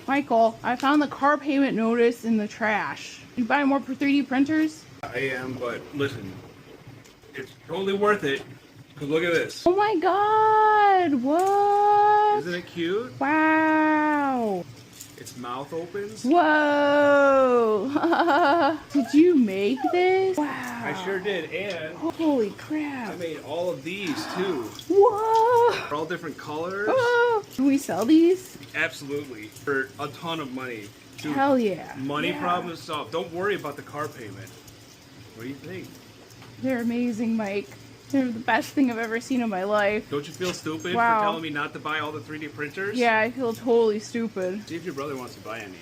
Michael, I found the car payment notice in the trash. You buy more for 3D printers? I am, but listen, it's totally worth it. Cause look at this. Oh my god! What? Isn't it cute? Wow! Its mouth opens. Whoa! Did you make this? Wow! I sure did, and Holy I crap! made all of these too. Whoa! They're all different colors. Oh, can we sell these? Absolutely, for a ton of money. Dude, Hell yeah! money Yeah. problem solved. Don't worry about the car payment. What do you think? They're amazing, Mike. They're the best thing I've ever seen in my life. Don't you feel stupid Wow. for telling me not to buy all the 3D printers? Yeah, I feel totally stupid. See if your brother wants to buy any.